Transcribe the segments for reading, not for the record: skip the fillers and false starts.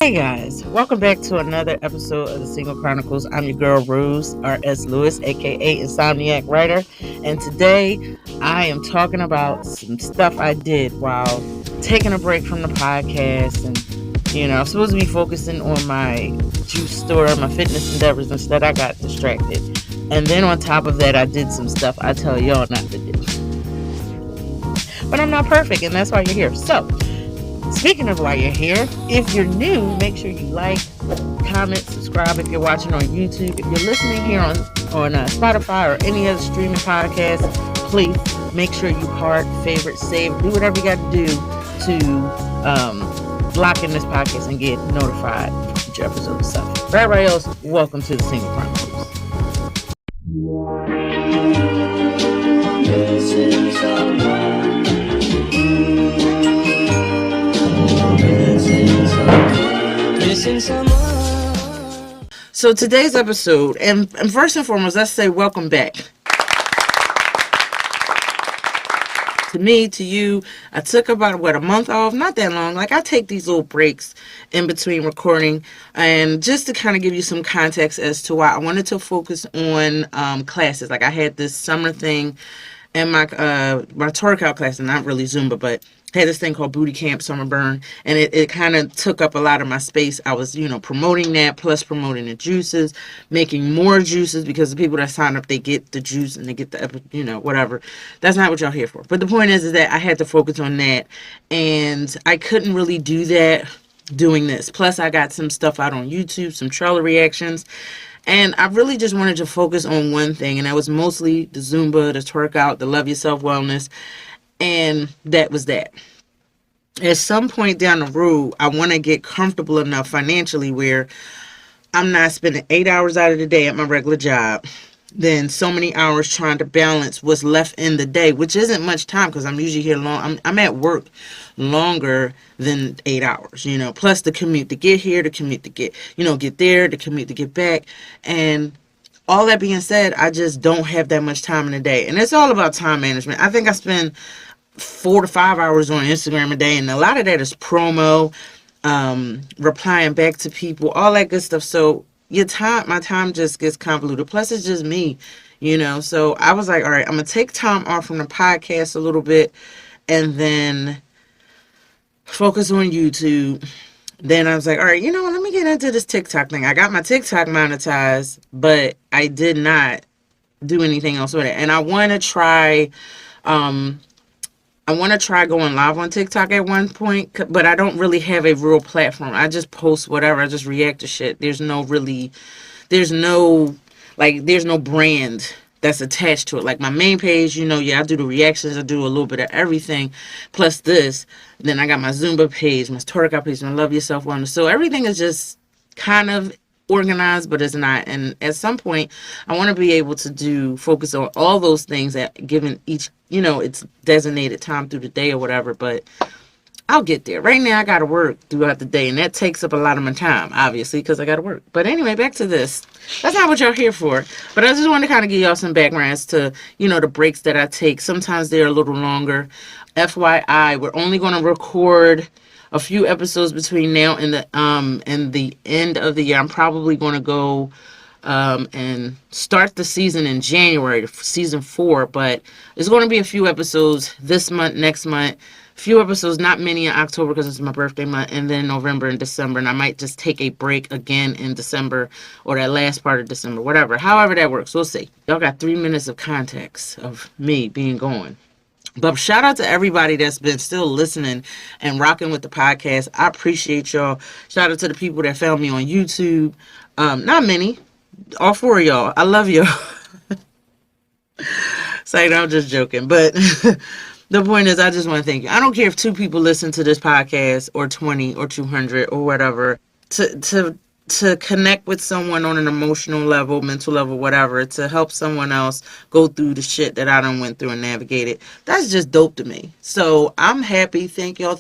Hey guys, welcome back to another episode of the Single Chronicles. I'm your girl Rose R.S. Lewis, aka Insomniac Writer, and today I am talking about some stuff I did while taking a break from the podcast. And I'm supposed to be focusing on my juice store, my fitness endeavors. Instead, I got distracted, and then on top of that, I did some stuff I tell y'all not to do. But I'm not perfect, and that's why you're here. So, speaking of why you're here, if you're new, make sure you like, comment, subscribe if you're watching on YouTube. If you're listening here on Spotify or any other streaming podcast, please make sure you heart, favorite, save, do whatever you got to do to lock in this podcast and get notified for future episodes and stuff. For everybody else, welcome to the Single Chronicles. So today's episode, and first and foremost, let's say welcome back. To me, to you, I took about, a month off, not that long. Like, I take these little breaks in between recording, and just to kind of give you some context as to why I wanted to focus on classes. Like, I had this summer thing in my workout class, and not really Zumba, but had this thing called Booty Camp Summer Burn, and it kind of took up a lot of my space. I was, promoting that, plus promoting the juices, making more juices, because the people that sign up, they get the juice and they get the, whatever. That's not what y'all here for. But the point is that I had to focus on that, and I couldn't really do that doing this. Plus, I got some stuff out on YouTube, some trailer reactions, and I really just wanted to focus on one thing, and that was mostly the Zumba, the twerk out, the love yourself wellness. And that was that. At some point down the road, I want to get comfortable enough financially where I'm not spending 8 hours out of the day at my regular job, then so many hours trying to balance what's left in the day, which isn't much time because I'm usually here long. I'm at work longer than 8 hours, plus the commute to get here, the commute to get there, the commute to get back. And all that being said, I just don't have that much time in the day. And it's all about time management. I think I spend 4 to 5 hours on Instagram a day, and a lot of that is promo, replying back to people, all that good stuff. So my time just gets convoluted. Plus, it's just me, So I was like, all right, I'm gonna take time off from the podcast a little bit, and then focus on YouTube. Then I was like, all right, let me get into this TikTok thing. I got my TikTok monetized, but I did not do anything else with it. And I want to try going live on TikTok at one point, but I don't really have a real platform. I just post whatever. I just react to shit. There's no brand that's attached to it. Like my main page, I do the reactions. I do a little bit of everything. Plus this. Then I got my Zumba page, my twerk out page, my love yourself wellness. So everything is just kind of organized, but it's not. And at some point, I want to be able to focus on all those things that given each, it's designated time through the day or whatever, but I'll get there. Right now, I got to work throughout the day, and that takes up a lot of my time, obviously, because I got to work. But anyway, back to this. That's not what y'all here for. But I just want to kind of give y'all some background as to, the breaks that I take. Sometimes they're a little longer. FYI, we're only going to record a few episodes between now and the end of the year. I'm probably going to go and start the season in January, season 4, but it's going to be a few episodes this month, next month, few episodes, not many in October because it's my birthday month, and then November and December, and I might just take a break again in December or that last part of December, however that works. We'll see. Y'all got 3 minutes of context of me being gone. But shout out to everybody that's been still listening and rocking with the podcast. I appreciate y'all. Shout out to the people that found me on YouTube. Not many. All 4 of y'all. I love y'all. Say, I'm just joking. But the point is, I just want to thank you. I don't care if 2 people listen to this podcast or 20 or 200 or whatever. To connect with someone on an emotional level, mental level, whatever, to help someone else go through the shit that I done went through and navigated. That's just dope to me. So I'm happy. Thank y'all,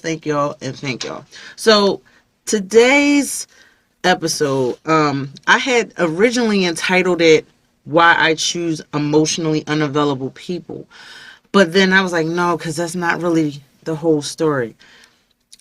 and thank y'all. So today's episode, I had originally entitled it Why I Choose Emotionally Unavailable People. But then I was like, no, because that's not really the whole story.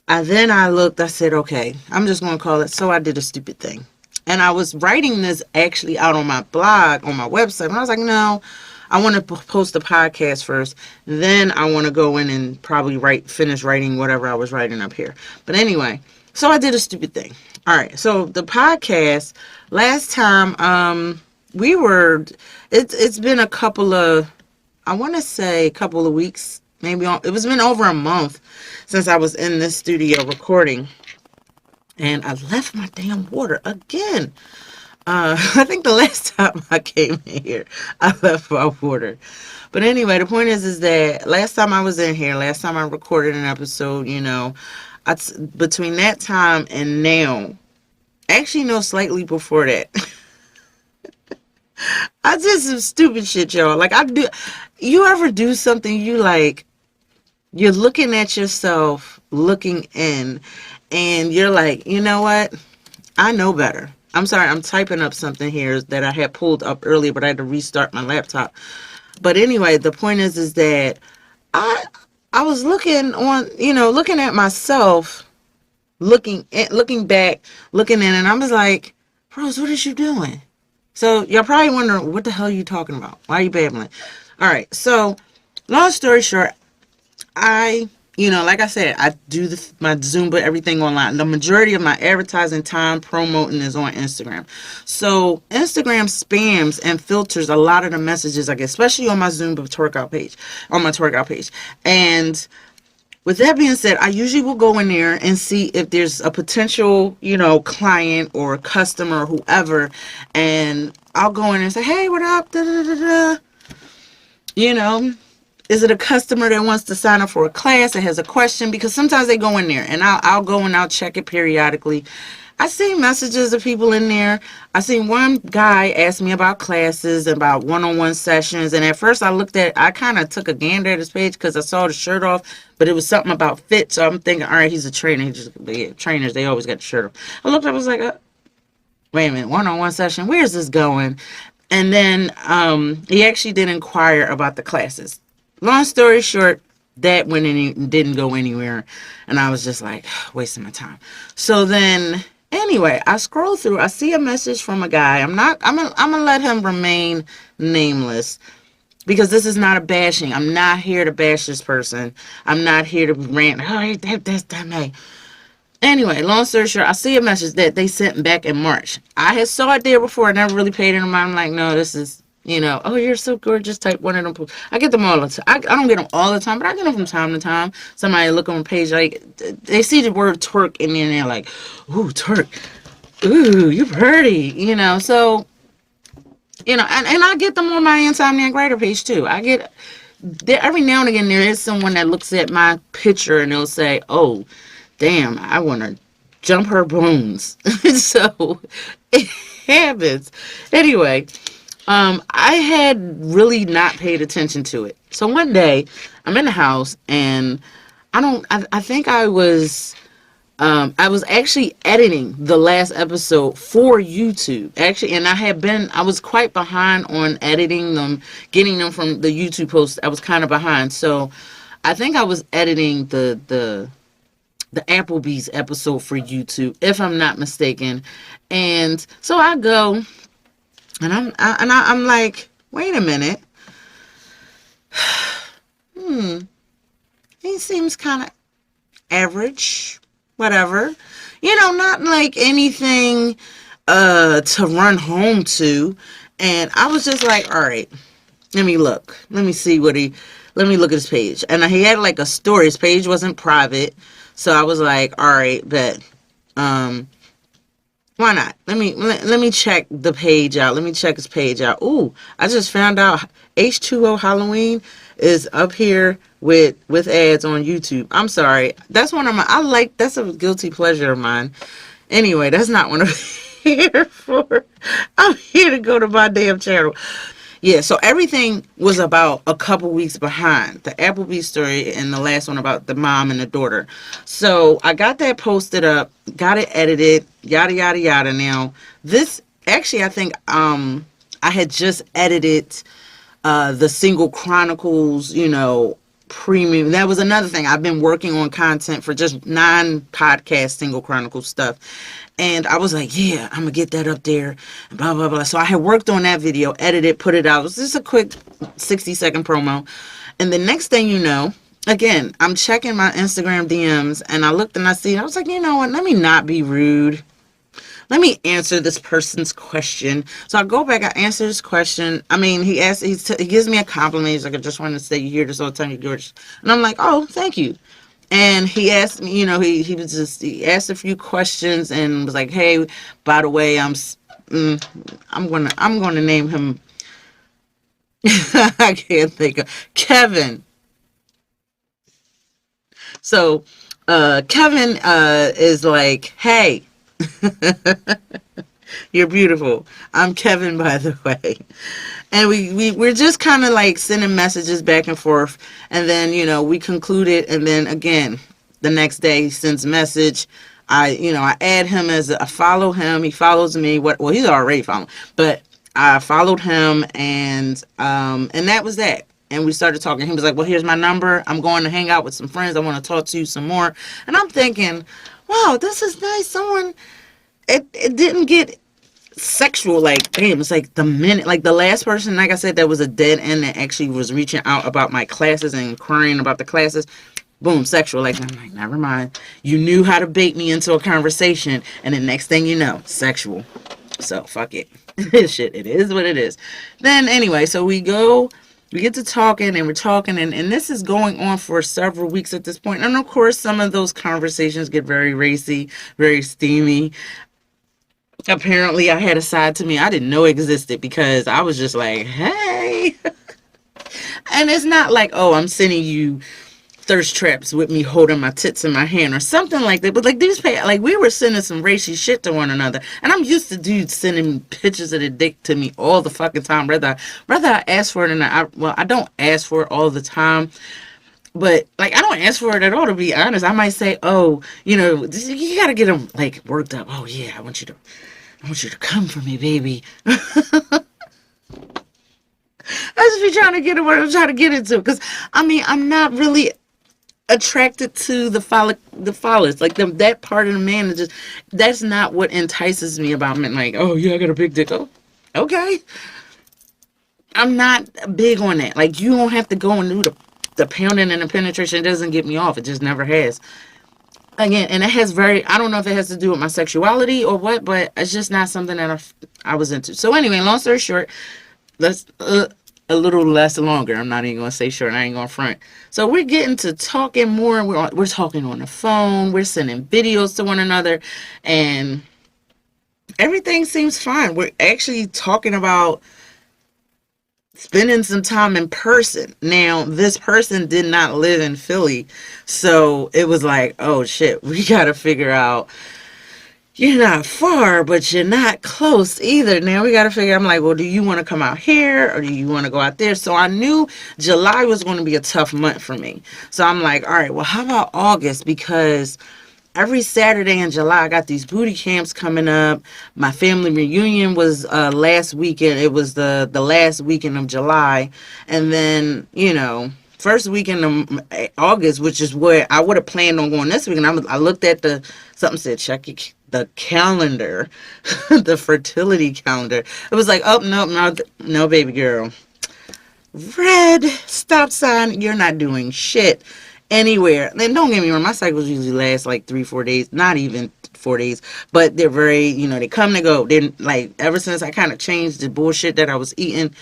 I looked, I said, okay, I'm just going to call it So I Did a Stupid Thing. And I was writing this actually out on my blog, on my website. And I was like, no, I want to post the podcast first. Then I want to go in and probably finish writing whatever I was writing up here. But anyway, so I did a stupid thing. All right. So the podcast, last time, we were, it's been a couple of, I want to say a couple of weeks, maybe it was been over a month since I was in this studio recording, and I left my damn water again. I think the last time I came in here, I left my water. But anyway, the point is that last time I was in here, last time I recorded an episode, between that time and now, actually no, slightly before that, I did some stupid shit, y'all. Like I do, you ever do something you like? You're looking at yourself, looking in, and you're like, you know what? I know better. I'm sorry, I'm typing up something here that I had pulled up earlier, but I had to restart my laptop. But anyway, the point is that I I was looking on, looking at myself, looking back, looking in, and I was like, Rose, what is you doing? So you're probably wondering, what the hell are you talking about? Why are you babbling? All right, so long story short, like I said, I do my Zumba, everything online. The majority of my advertising time promoting is on Instagram. So Instagram spams and filters a lot of the messages I get, especially on my Zumba twerkout page. And with that being said, I usually will go in there and see if there's a potential, client or customer or whoever, and I'll go in and say, hey, what up? Da, da, da, da. You know, is it a customer that wants to sign up for a class that has a question? Because sometimes they go in there, and I'll go and I'll check it periodically. I see messages of people in there. I seen one guy ask me about classes, about one-on-one sessions, and at first I kind of took a gander at his page because I saw the shirt off, but it was something about fit, so I'm thinking, all right, he's a trainer. Trainers, they always got the shirt off. I looked up, I was like, wait a minute, one-on-one session, where's this going? And then he actually did inquire about the classes. Long story short, that didn't go anywhere, and I was just like, wasting my time. So then, anyway, I scroll through. I see a message from a guy. I'm gonna let him remain nameless because this is not a bashing. I'm not here to bash this person. I'm not here to rant. Oh, that. Anyway, long story short, I see a message that they sent back in March. I had saw it there before. I never really paid it in mind. I'm like, no, this is, oh, you're so gorgeous, type one of them. I get them all the time. I don't get them all the time, but I get them from time to time. Somebody look on a page, like, they see the word twerk in there, and they're like, ooh, twerk. Ooh, you pretty, So, and I get them on my Insomniac Writer page, too. I get, every now and again, there is someone that looks at my picture, and they'll say, oh, damn, I want to jump her bones. So it happens. Anyway, I had really not paid attention to it. So one day I'm in the house and I think I was actually editing the last episode for YouTube, actually, and I was quite behind on editing them, getting them from the YouTube post. I was kind of behind. So I think I was editing the Applebee's episode for YouTube, if I'm not mistaken. And so I go, and I'm like, wait a minute, he seems kind of average, whatever, not like anything to run home to. And I was just like, all right, let me look, let me look at his page. And he had like a story. His page wasn't private. So I was like, all right, but why not? Let me check the page out. Let me check his page out. Ooh, I just found out H2O Halloween is up here with ads on YouTube. I'm sorry. That's that's a guilty pleasure of mine. Anyway, that's not what I'm here for. I'm here to go to my damn channel. Yeah, so everything was about a couple weeks behind. The Applebee's story and the last one about the mom and the daughter. So I got that posted up, got it edited, yada, yada, yada. Now, I think I had just edited the Single Chronicles, premium. That was another thing. I've been working on content for just non-podcast Single Chronicles stuff. And I was like, yeah, I'm going to get that up there. And blah, blah, blah. So I had worked on that video, edited, put it out. It was just a quick 60-second promo. And the next thing you know, again, I'm checking my Instagram DMs. And I looked and I was like, you know what? Let me not be rude. Let me answer this person's question. So I go back, I answer his question. I mean, he gives me a compliment. He's like, I just wanted to say you hear this all the time, you're gorgeous. And I'm like, oh, thank you. And he asked me, he asked a few questions and was like, hey, by the way, I'm gonna name him. I can't think of Kevin. So, Kevin, is like, hey, you're beautiful. I'm Kevin, by the way. And we're just kind of like sending messages back and forth. And then, we concluded. And then again, the next day he sends a message. I add him I follow him. He follows me. Well, he's already following. But I followed him and that was that. And we started talking. He was like, well, here's my number. I'm going to hang out with some friends. I want to talk to you some more. And I'm thinking, wow, this is nice. It didn't get sexual. Like, damn, it's like the last person, like I said, that was a dead end that actually was reaching out about my classes and inquiring about the classes. Boom, sexual. Like, I'm like, never mind. You knew how to bait me into a conversation. And the next thing you know, sexual. So, fuck it. Shit, it is what it is. Then, anyway, so we get to talking and we're talking and this is going on for several weeks at this point. And of course, some of those conversations get very racy, very steamy. Apparently, I had a side to me I didn't know existed because I was just like, hey. And it's not like, oh, I'm sending you thirst traps with me holding my tits in my hand or something like that. But like we were sending some racy shit to one another. And I'm used to dudes sending pictures of their dick to me all the fucking time. Whether I ask for it or I don't ask for it all the time. But like, I don't ask for it at all, to be honest. I might say, oh, you gotta get them like worked up. Oh yeah, I want you to come for me, baby. I just be trying to get it where I'm trying to get into. Because, I mean, I'm not really attracted to the phallus. Like, that part of the man is just, that's not what entices me about men. Like, oh, yeah, I got a big dick. Oh, okay. I'm not big on that. Like, you don't have to go and do the pounding and the penetration. It doesn't get me off. It just never has. Again, and it has I don't know if it has to do with my sexuality or what, but it's just not something that I was into. So anyway, long story short, let's a little less longer. I'm not even going to say short. I ain't going to front. So we're getting to talking more. And we're talking on the phone. We're sending videos to one another. And everything seems fine. We're actually talking about spending some time in person. Now, this person did not live in Philly. So it was like, oh shit, we got to figure out, you're not far, but you're not close either. Now we got to figure, I'm like, well, do you want to come out here or do you want to go out there? So I knew July was going to be a tough month for me. So I'm like, all right, well, how about August? Because every Saturday in July, I got these booty camps coming up. My family reunion was last weekend. It was the last weekend of July. And then, first weekend of August, which is where I would have planned on going this weekend. I looked at something said, check the calendar, the fertility calendar. It was like, oh, no, baby girl. Red stop sign. You're not doing shit anywhere. And don't get me wrong, my cycles usually last like 3-4 days, not even 4 days, but they're very, they come and go. They're like, ever since I kind of changed the bullshit that I was eating,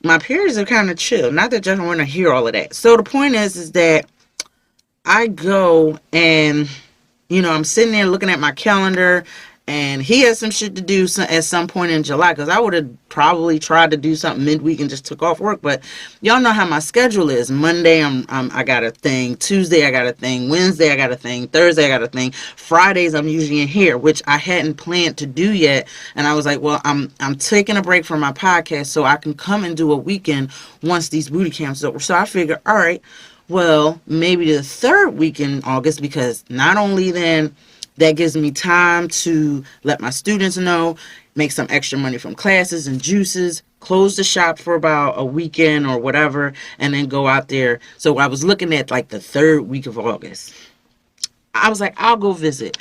my periods are kind of chill. Not that y'all don't want to hear all of that. So the point is that I go and, I'm sitting there looking at my calendar, and he has some shit to do at some point in July, because I would have probably tried to do something midweek and just took off work. But y'all know how my schedule is. Monday, I got a thing. Tuesday, I got a thing. Wednesday, I got a thing. Thursday, I got a thing. Fridays, I'm usually in here, which I hadn't planned to do yet. And I was like, well, I'm taking a break from my podcast so I can come and do a weekend once these booty camps are over. So I figured, all right, well, maybe the third week in August, because not only then that gives me time to let my students know, make some extra money from classes and juices, close the shop for about a weekend or whatever, and then go out there. So I was looking at like the third week of August. I was like, I'll go visit.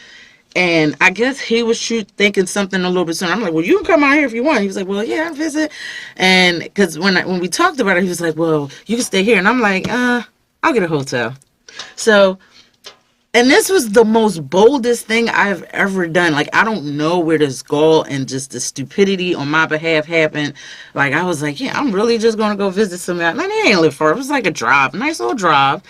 And I guess he was thinking something a little bit sooner. I'm like, well, you can come out here if you want. He was like, well, yeah, I'll visit. And because when we talked about it, he was like, well, you can stay here. And I'm like, I'll get a hotel. So, and this was the most boldest thing I've ever done. Like, I don't know where this gall and just the stupidity on my behalf happened. Like, I was like, yeah, I'm really just going to go visit somebody. Man, they ain't live far. It was like a drive, nice little drive.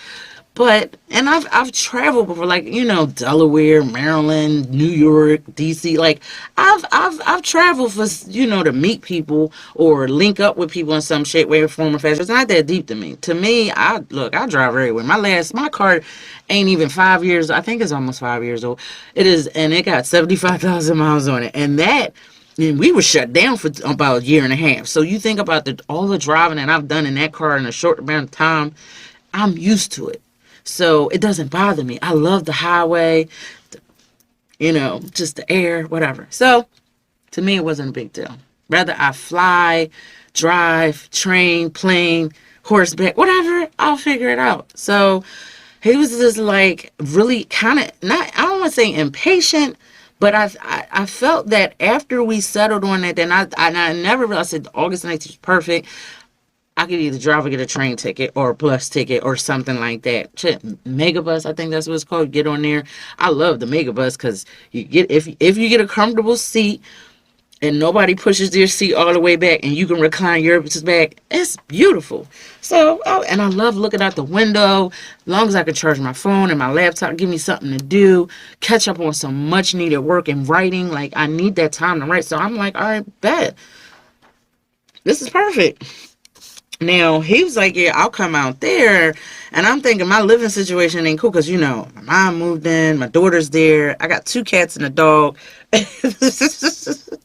But and I've traveled before, like, Delaware, Maryland, New York, DC. Like I've traveled for, to meet people or link up with people in some shape, way, or form, or fashion. It's not that deep to me. To me, I drive everywhere. My car ain't even 5 years. I think it's almost 5 years old. It is, and it got 75,000 miles on it, and we were shut down for about a year and a half. So you think about all the driving that I've done in that car in a short amount of time. I'm used to it. So it doesn't bother me. I love the highway, just the air, whatever. So to me, it wasn't a big deal. Whether I fly, drive, train, plane, horseback, whatever, I'll figure it out. So he was just like really kind of not, I don't want to say impatient, but I felt that after we settled on it, then I never realized that August 19th was perfect. I could either drive or get a train ticket or a bus ticket or something like that. Megabus, I think that's what it's called. Get on there. I love the Megabus because you get if you get a comfortable seat and nobody pushes their seat all the way back and you can recline your back, it's beautiful. So, and I love looking out the window. As long as I can charge my phone and my laptop, give me something to do, catch up on some much needed work and writing. Like, I need that time to write. So I'm like, all right, bet. This is perfect. Now, he was like, yeah, I'll come out there. And I'm thinking my living situation ain't cool because, my mom moved in, my daughter's there. I got 2 cats and a dog. It's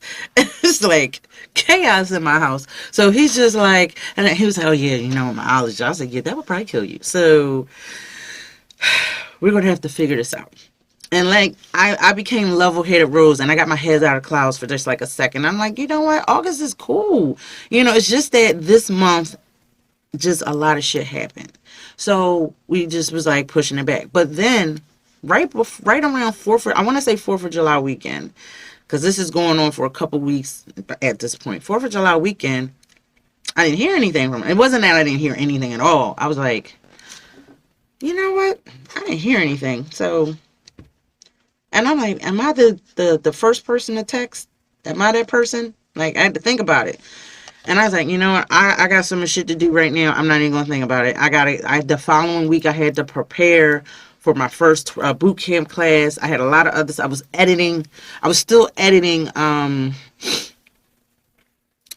like chaos in my house. So he's just like, and he was like, oh, yeah, my allergy. I was like, yeah, that would probably kill you. So we're going to have to figure this out. And like, I became level-headed Rose, and I got my head out of clouds for just like a second. I'm like, you know what? August is cool. It's just that this month, just a lot of shit happened. So we just was like pushing it back. But then, right around 4th, I want to say 4th of July weekend, because this is going on for a couple weeks at this point. 4th of July weekend, I didn't hear anything from him. It wasn't that I didn't hear anything at all. I was like, you know what? I didn't hear anything. So... And I'm like, am I the first person to text? Am I that person? Like, I had to think about it. And I was like, you know what? I got some shit to do right now. I'm not even going to think about it. The following week, I had to prepare for my first boot camp class. I had a lot of others. I was still editing the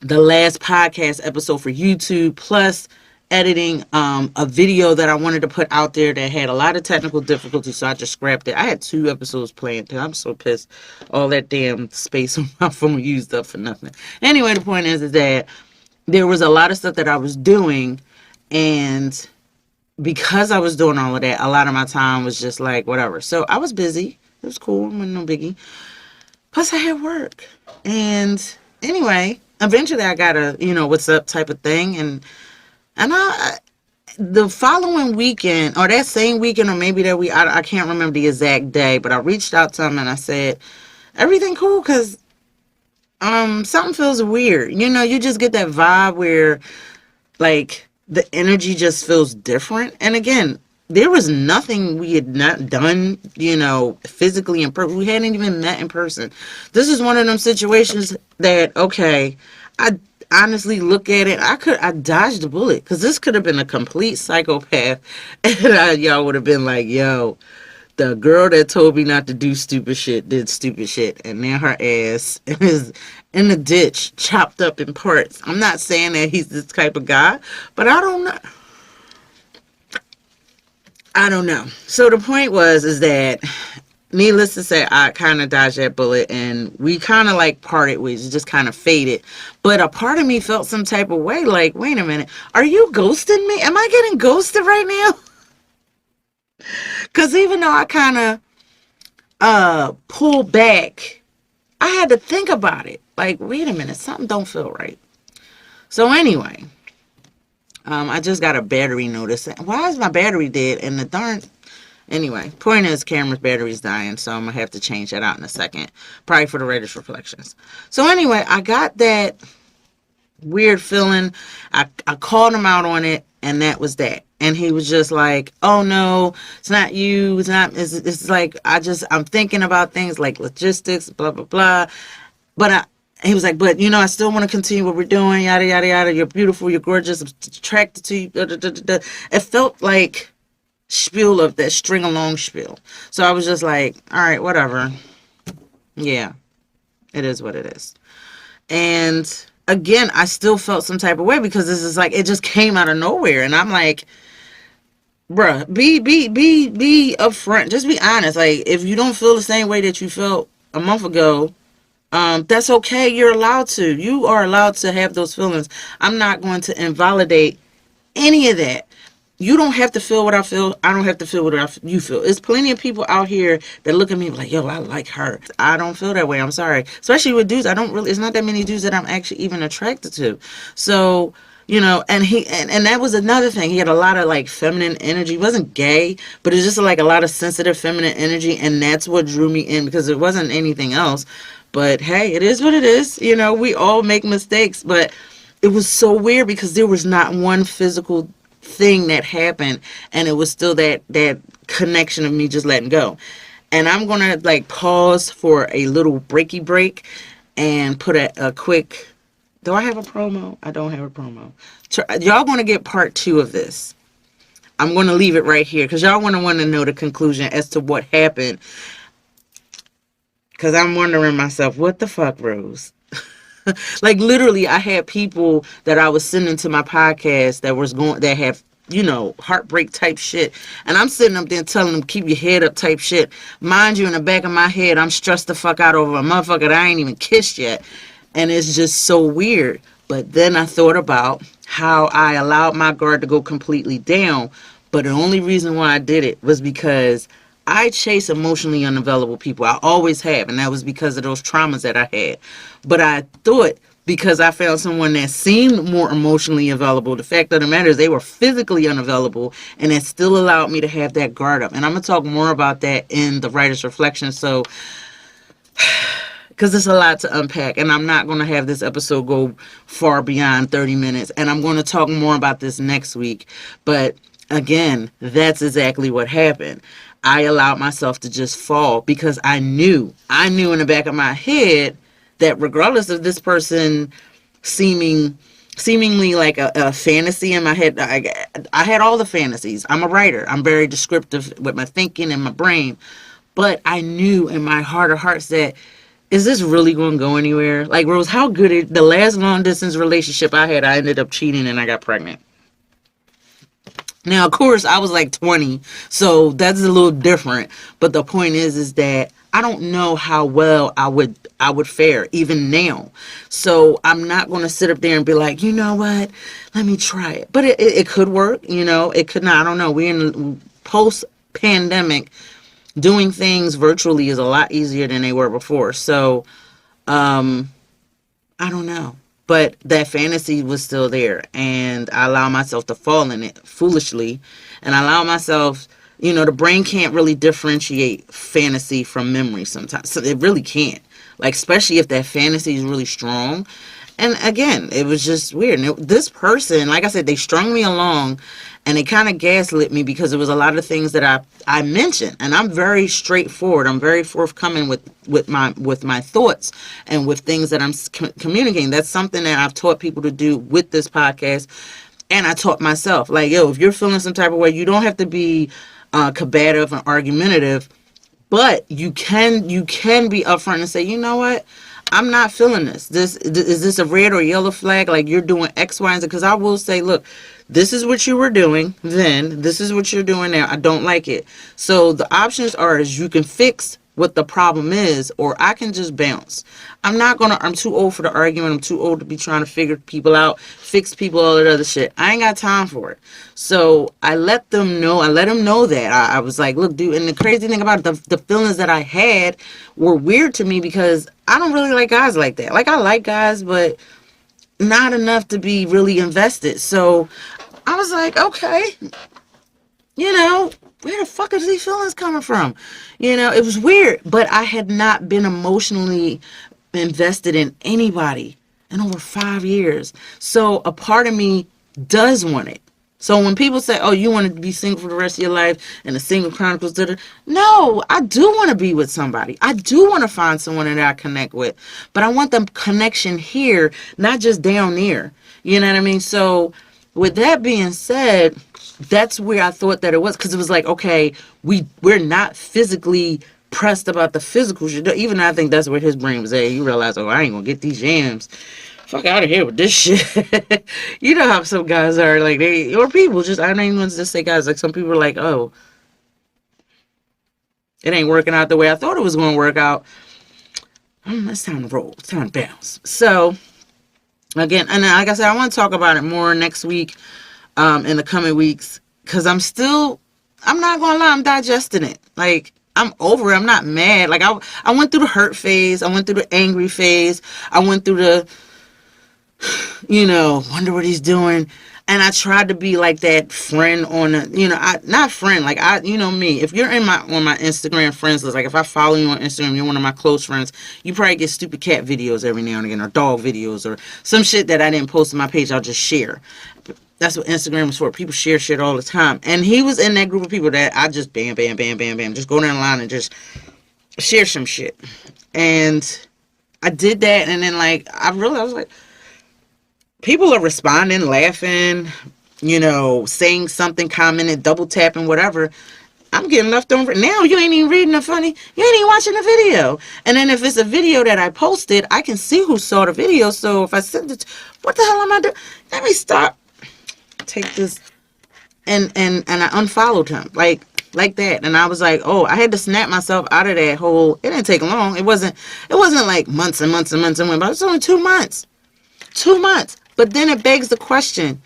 last podcast episode for YouTube, plus editing a video that I wanted to put out there that had a lot of technical difficulties, so I just scrapped it. I had 2 episodes planned. I'm so pissed. All that damn space on my phone used up for nothing. Anyway, the point is that there was a lot of stuff that I was doing, and because I was doing all of that, a lot of my time was just like whatever. So I was busy. It was cool. No biggie. Plus I had work. And anyway, eventually I got a what's up type of thing, and the following weekend, or that same weekend, or maybe that week, I can't remember the exact day, but I reached out to him and I said, everything cool? Because something feels weird. You just get that vibe where, like, the energy just feels different. And again, there was nothing we had not done, physically in person. We hadn't even met in person. This is one of them situations that, okay, I honestly look at it, I dodged the bullet, because this could have been a complete psychopath, and y'all would have been like, yo, the girl that told me not to do stupid shit did stupid shit, and now her ass is in the ditch, chopped up in parts. I'm not saying that he's this type of guy, but I don't know. So the point is that, needless to say, I kind of dodged that bullet, and we kind of like parted ways. It just kind of faded. But a part of me felt some type of way, like, wait a minute, are you ghosting me? Am I getting ghosted right now? Because even though I kind of pulled back, I had to think about it. Like, wait a minute, something don't feel right. So anyway, I just got a battery notice. Why is my battery dead? And the darn... Anyway, point is, camera's battery's dying, so I'm going to have to change that out in a second. Probably for the Reddish reflections. So anyway, I got that weird feeling. I called him out on it, and that was that. And he was just like, oh no, it's not you. It's like, I'm thinking about things like logistics, blah, blah, blah. But he was like, but I still want to continue what we're doing, yada, yada, yada. You're beautiful. You're gorgeous. I'm attracted to you. Da, da, da, da. It felt like spiel of that string along spiel. So I was just like, all right, whatever. Yeah, it is what it is. And again, I still felt some type of way because this is like, it just came out of nowhere. And I'm like, bruh, be upfront. Just be honest. Like, if you don't feel the same way that you felt a month ago, that's okay. You're allowed to. You are allowed to have those feelings. I'm not going to invalidate any of that. You don't have to feel what I feel. I don't have to feel what you feel. There's plenty of people out here that look at me like, yo, I like her. I don't feel that way. I'm sorry. Especially with dudes. It's not that many dudes that I'm actually even attracted to. So, and that was another thing. He had a lot of like feminine energy. He wasn't gay, but it's just like a lot of sensitive feminine energy. And that's what drew me in, because it wasn't anything else. But hey, it is what it is. We all make mistakes, but it was so weird because there was not one physical thing that happened, and it was still that connection of me just letting go. And I'm gonna like pause for a little breaky break and put a quick... Do I have a promo? I don't have a promo. Y'all gonna get part 2 of this. I'm gonna leave it right here because y'all want to know the conclusion as to what happened, because I'm wondering myself, what the fuck, Rose? Like, literally, I had people that I was sending to my podcast that have, heartbreak type shit. And I'm sitting up there telling them, keep your head up type shit. Mind you, in the back of my head, I'm stressed the fuck out over a motherfucker that I ain't even kissed yet. And it's just so weird. But then I thought about how I allowed my guard to go completely down. But the only reason why I did it was because I chase emotionally unavailable people. I always have, and that was because of those traumas that I had. But I thought, because I found someone that seemed more emotionally available, the fact of the matter is they were physically unavailable, and it still allowed me to have that guard up. And I'm going to talk more about that in the writer's reflection. So, because it's a lot to unpack, and I'm not going to have this episode go far beyond 30 minutes. And I'm going to talk more about this next week. But again, that's exactly what happened. I allowed myself to just fall because I knew in the back of my head that regardless of this person seemingly like a fantasy in my head, I had all the fantasies. I'm a writer. I'm very descriptive with my thinking and my brain. But I knew in my heart of hearts that, is this really going to go anywhere? Like, Rose, how good the last long distance relationship I had, I ended up cheating and I got pregnant. Now, of course, I was like 20, so that's a little different. But the point is that I don't know how well I would fare even now. So I'm not going to sit up there and be like, you know what? Let me try it. But it could work, It could not. I don't know. We're in post-pandemic. Doing things virtually is a lot easier than they were before. So, I don't know. But that fantasy was still there, and I allow myself to fall in it foolishly, and I allow myself, the brain can't really differentiate fantasy from memory sometimes. So it really can't, like, especially if that fantasy is really strong. And again, it was just weird. And this person, like I said, they strung me along, and they kind of gaslit me because it was a lot of things that I mentioned. And I'm very straightforward. I'm very forthcoming with my thoughts and with things that I'm communicating. That's something that I've taught people to do with this podcast. And I taught myself, like, yo, if you're feeling some type of way, you don't have to be combative and argumentative, but you can be upfront and say, you know what? I'm not feeling this. Is this a red or yellow flag? Like, you're doing X, Y, and Z. Because I will say, look, this is what you were doing then. This is what you're doing now. I don't like it. So the options are, is you can fix what the problem is, or I can just bounce. I'm too old for the argument. I'm too old to be trying to figure people out, fix people, all that other shit. I ain't got time for it. So I let them know. I let them know that. I was like, look, dude, and the crazy thing about it, the feelings that I had were weird to me because I don't really like guys like that. Like, I like guys, but not enough to be really invested. So I was like, okay, where the fuck is these feelings coming from? It was weird, but I had not been emotionally invested in anybody in over 5 years. So a part of me does want it. So when people say, oh, you want to be single for the rest of your life and the Single Chronicles did it, no, I do want to be with somebody. I do want to find someone that I connect with. But I want the connection here, not just down there. You know what I mean? So with that being said, that's where I thought that it was, because it was like, okay, we're not physically pressed about the physical shit. Even I think that's where his brain was at. You realize, oh, I ain't gonna get these yams. Fuck out of here with this shit. You know how some guys are, like, or people, just, I don't even want to just say guys, like some people are like, oh, it ain't working out the way I thought it was gonna work out. It's time to roll. It's time to bounce. So again, and like I said, I want to talk about it more next week, in the coming weeks, because I'm not gonna lie, I'm digesting it. Like, I'm over it. I'm not mad. Like, I went through the hurt phase. I went through the angry phase. I went through the, wonder what he's doing. And I tried to be like that friend on the, not friend, like me. If you're on my Instagram friends list, like if I follow you on Instagram, you're one of my close friends, you probably get stupid cat videos every now and again, or dog videos, or some shit that I didn't post on my page, I'll just share. That's what Instagram is for. People share shit all the time. And he was in that group of people that I just bam, bam, bam, bam, bam, just go down the line and just share some shit. And I did that, and then like I was like, people are responding, laughing, saying something, commenting, double tapping, whatever. I'm getting left over. Now you ain't even reading the funny. You ain't even watching the video. And then if it's a video that I posted, I can see who saw the video. So if I send it, what the hell am I doing? Let me stop. Take this. And I unfollowed him. Like that. And I was like, oh, I had to snap myself out of that whole, it didn't take long. It wasn't like months and months and months and months, but it was only 2 months. 2 months. But then it begs the question,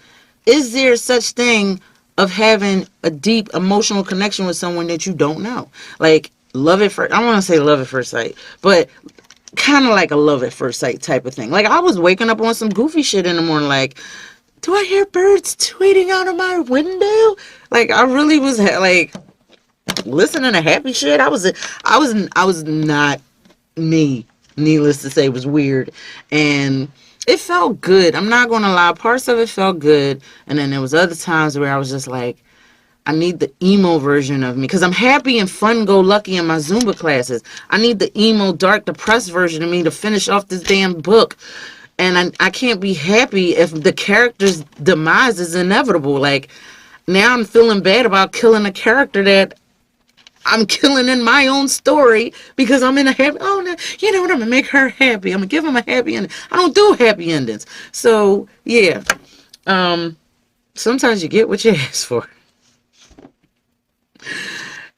is there such thing of having a deep emotional connection with someone that you don't know? Like, love at first, I don't want to say love at first sight, but kind of like a love at first sight type of thing. Like, I was waking up on some goofy shit in the morning, like, do I hear birds tweeting out of my window? Like, I really was like listening to happy shit. I was not me. Needless to say, it was weird. And it felt good. I'm not going to lie. Parts of it felt good. And then there was other times where I was just like, I need the emo version of me. Because I'm happy and fun-go-lucky in my Zumba classes. I need the emo, dark, depressed version of me to finish off this damn book. And I can't be happy if the character's demise is inevitable. Like, now I'm feeling bad about killing a character that I'm killing in my own story because I'm in a happy, oh, no, you know what, I'm going to make her happy. I'm going to give him a happy ending. I don't do happy endings. So, yeah. Sometimes you get what you ask for.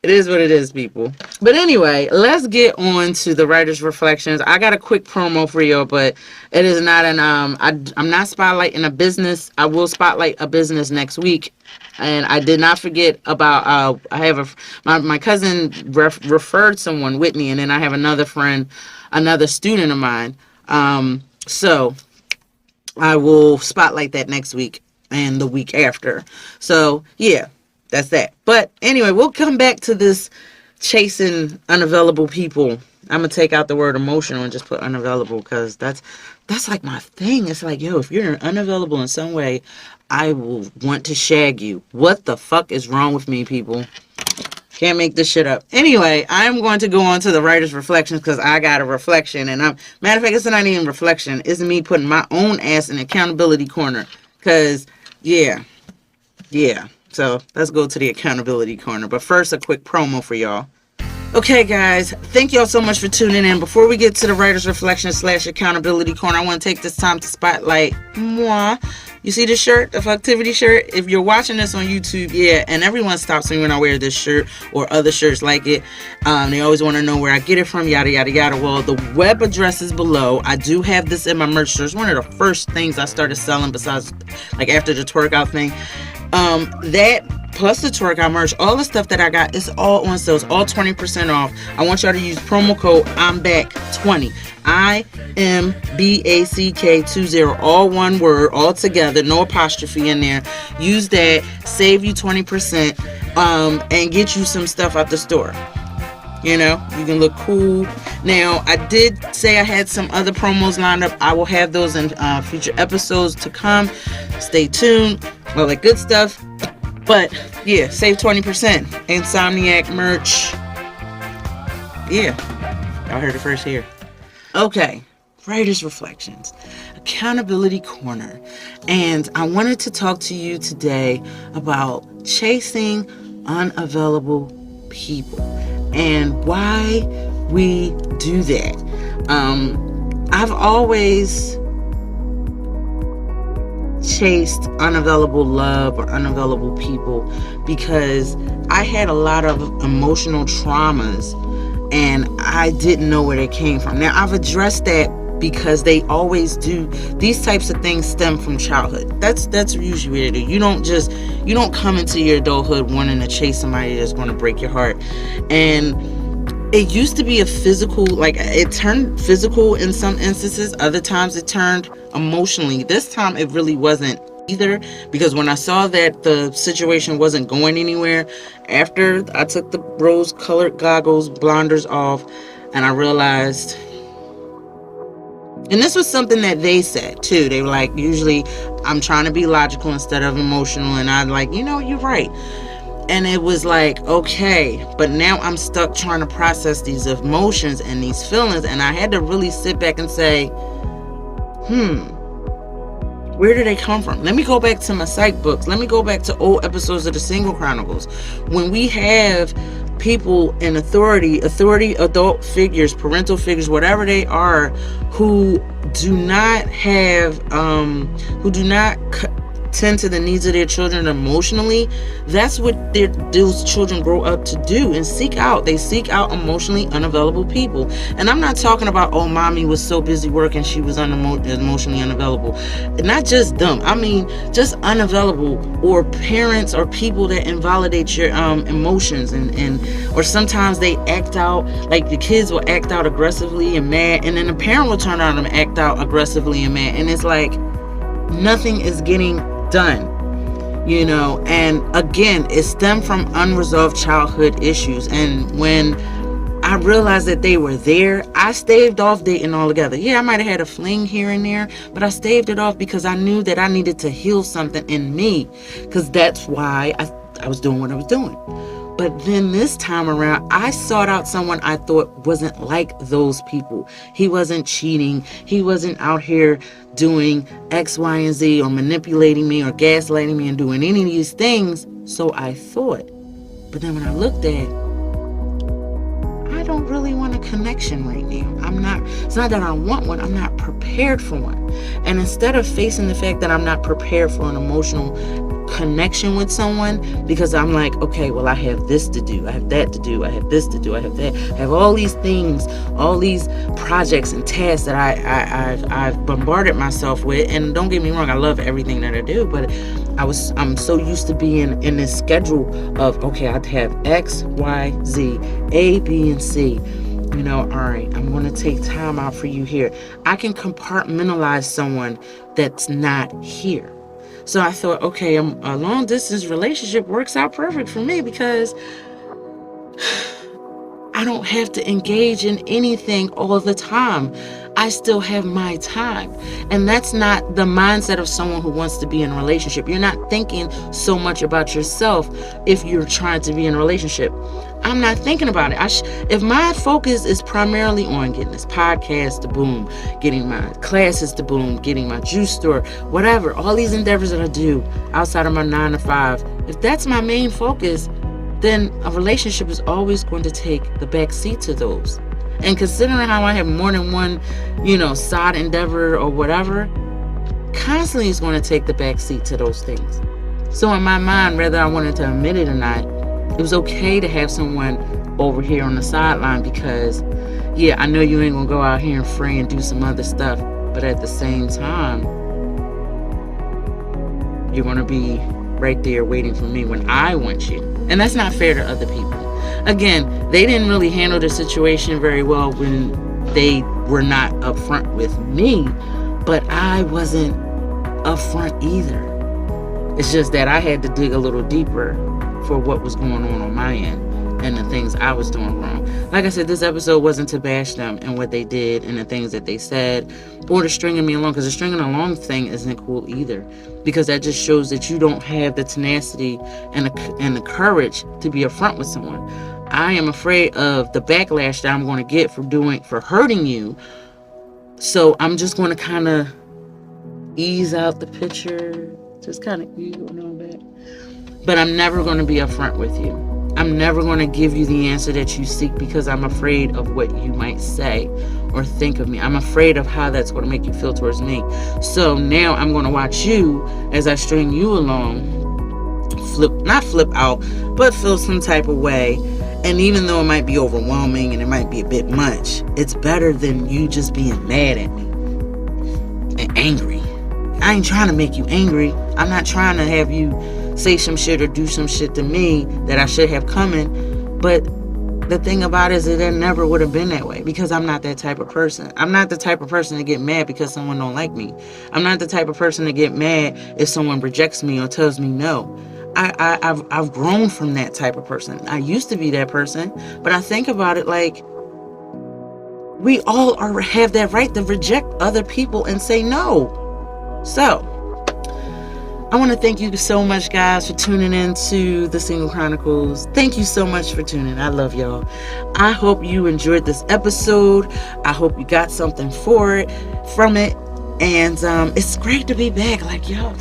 It is what it is, people. But anyway, let's get on to the writer's reflections. I got a quick promo for you, but it is not an, I'm not spotlighting a business. I will spotlight a business next week. And I did not forget about, I have my cousin referred someone, Whitney, and then I have another friend, another student of mine. So I will spotlight that next week and the week after. So yeah, that's that. But anyway, we'll come back to this chasing unavailable people. I'm going to take out the word emotional and just put unavailable, because that's like my thing. It's like, yo, if you're unavailable in some way, I will want to shag you. What the fuck is wrong with me, people? Can't make this shit up. Anyway, I'm going to go on to the writer's reflections, because I got a reflection. And matter of fact, it's not even reflection. It's me putting my own ass in accountability corner. Because, yeah. So let's go to the accountability corner. But first, a quick promo for y'all. Okay, guys, thank y'all so much for tuning in. Before we get to the writer's reflection / accountability corner, I want to take this time to spotlight moi. You see this shirt, the Fucktivity shirt? If you're watching this on YouTube, yeah, and everyone stops me when I wear this shirt or other shirts like it. They always want to know where I get it from, yada, yada, yada. Well, the web address is below. I do have this in my merch store. It's one of the first things I started selling besides, like, after the twerk out thing. That plus the twerk out merch, all the stuff that I got, it's all on sales, all 20% off. I want y'all to use promo code I'm back 20. IMBACK20, all one word, all together, no apostrophe in there. Use that, save you 20%, and get you some stuff out the store. You know, you can look cool. Now, I did say I had some other promos lined up. I will have those in future episodes to come. Stay tuned. All that good stuff. But, yeah, save 20%. Insomniac merch. Yeah. Y'all heard it first here. Okay. Writer's Reflections. Accountability Corner. And I wanted to talk to you today about chasing unavailable people and why we do that. I've always chased unavailable love or unavailable people because I had a lot of emotional traumas and I didn't know where they came from. Now, I've addressed that because they always do. These types of things stem from childhood. That's usually what they do. You don't come into your adulthood wanting to chase somebody that's going to break your heart. And it used to be a physical, like it turned physical in some instances. Other times it turned emotionally. This time it really wasn't either, because when I saw that the situation wasn't going anywhere, after I took the rose-colored goggles, blinders off, and I realized. And this was something that they said too. They were like, usually I'm trying to be logical instead of emotional. And I'm like, you're right. And it was like, okay, but now I'm stuck trying to process these emotions and these feelings. And I had to really sit back and say, where do they come from? Let me go back to my psych books. Let me go back to old episodes of the Single Chronicles. When we have people in authority, adult figures, parental figures, whatever they are, who do not tend to the needs of their children emotionally, that's what those children grow up to do and seek out. They seek out emotionally unavailable people. And I'm not talking about, mommy was so busy working, she was emotionally unavailable. Not just dumb. I mean, just unavailable, or parents or people that invalidate your emotions and or sometimes they act out, like the kids will act out aggressively and mad, and then the parent will turn around and act out aggressively and mad. And it's like nothing is getting done, and again, it stemmed from unresolved childhood issues. And when I realized that they were there, I staved off dating altogether. Yeah, I might have had a fling here and there, but I staved it off because I knew that I needed to heal something in me, because that's why I was doing what I was doing. But then this time around, I sought out someone I thought wasn't like those people. He wasn't cheating. He wasn't out here doing X, Y, and Z, or manipulating me or gaslighting me and doing any of these things. So I thought. But then when I looked at it, I don't really want a connection right now. It's not that I want one. I'm not prepared for one. And instead of facing the fact that I'm not prepared for an emotional connection with someone, because I'm like, okay, well, I have this to do, I have that to do, I have this to do, I have that, I have all these things, all these projects and tasks that I've bombarded myself with. And don't get me wrong, I love everything that I do, but I'm so used to being in this schedule of, okay, I'd have X, Y, Z, A, B, and C. All right, I'm going to take time out for you here. I can compartmentalize someone that's not here. So I thought, okay, a long distance relationship works out perfect for me because I don't have to engage in anything all the time. I still have my time. And that's not the mindset of someone who wants to be in a relationship. You're not thinking so much about yourself if you're trying to be in a relationship. I'm not thinking about it. If my focus is primarily on getting this podcast to boom, getting my classes to boom, getting my juice store, whatever, all these endeavors that I do outside of my 9 to 5, if that's my main focus, then a relationship is always going to take the back seat to those. And considering how I have more than one, side endeavor or whatever, constantly is going to take the back seat to those things. So in my mind, whether I wanted to admit it or not, it was okay to have someone over here on the sideline because, yeah, I know you ain't going to go out here and fray and do some other stuff. But at the same time, you're going to be right there waiting for me when I want you. And that's not fair to other people. Again, they didn't really handle the situation very well when they were not upfront with me, but I wasn't upfront either. It's just that I had to dig a little deeper for what was going on my end and the things I was doing wrong. Like I said, this episode wasn't to bash them and what they did and the things that they said or the stringing me along, because the stringing along thing isn't cool either, because that just shows that you don't have the tenacity and the courage to be upfront with someone. I am afraid of the backlash that I'm going to get for hurting you, so I'm just going to kind of ease out the picture, just kind of ease on back. But I'm never going to be upfront with you. I'm never going to give you the answer that you seek, because I'm afraid of what you might say or think of me. I'm afraid of how that's going to make you feel towards me. So now I'm going to watch you as I string you along, not flip out, but feel some type of way. And even though it might be overwhelming and it might be a bit much, it's better than you just being mad at me and angry. I ain't trying to make you angry. I'm not trying to have you say some shit or do some shit to me that I should have coming. But the thing about it is that it never would have been that way, because I'm not that type of person. I'm not the type of person to get mad because someone don't like me. I'm not the type of person to get mad if someone rejects me or tells me no. I've grown from that type of person. I used to be that person, but I think about it like we all have that right to reject other people and say no. So I want to thank you so much, guys, for tuning in to the Single Chronicles. Thank you so much for tuning in. I love y'all. I hope you enjoyed this episode. I hope you got something from it. And it's great to be back. Like, y'all,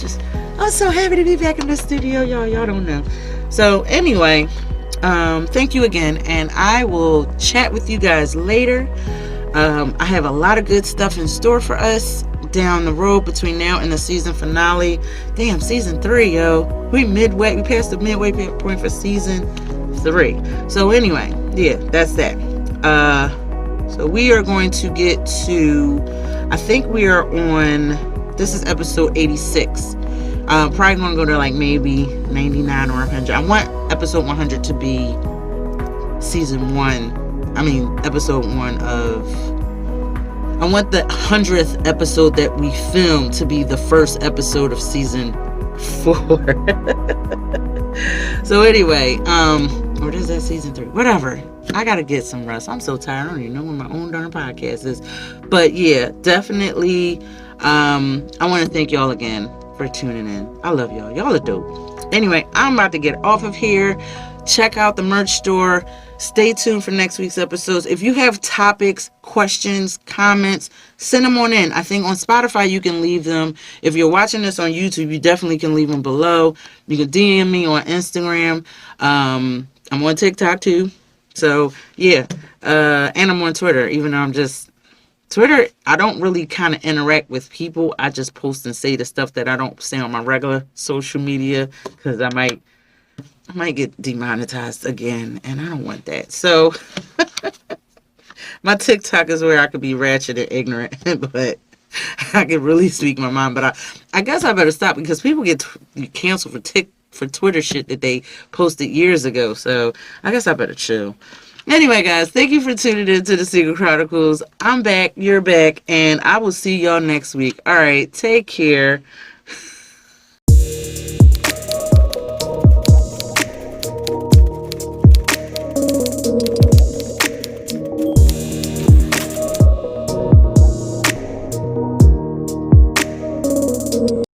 I'm so happy to be back in the studio. Y'all don't know. So anyway, thank you again. And I will chat with you guys later. I have a lot of good stuff in store for us down the road between now and the season finale. Damn, season 3, yo. We passed the midway point for season 3. So anyway, yeah, that's that. So we are going to get to, I think we are on, this is episode 86. Probably going to go to like maybe 99 or 100. I want episode 100 to be episode 1 of, I want the 100th episode that we filmed to be the first episode of season 4. So anyway, or is that season 3? Whatever. I gotta get some rest. I'm so tired. I don't even know when my own darn podcast is. But yeah, definitely. I want to thank y'all again for tuning in. I love y'all. Y'all are dope. Anyway, I'm about to get off of here. Check out the merch store. Stay tuned for next week's episodes. If you have topics, questions, comments, send them on in. I think on Spotify you can leave them. If you're watching this on YouTube, you definitely can leave them below. You can DM me on Instagram. I'm on TikTok too. So yeah. And I'm on Twitter, even though Twitter, I don't really kind of interact with people. I just post and say the stuff that I don't say on my regular social media, because I might get demonetized again, and I don't want that. So my TikTok is where I could be ratchet and ignorant, but I can really speak my mind. But I guess I better stop, because people get canceled for Twitter shit that they posted years ago. So I guess I better chill. Anyway, guys, thank you for tuning in to the Single Chronicles. I'm back, you're back, and I will see y'all next week. All right, take care.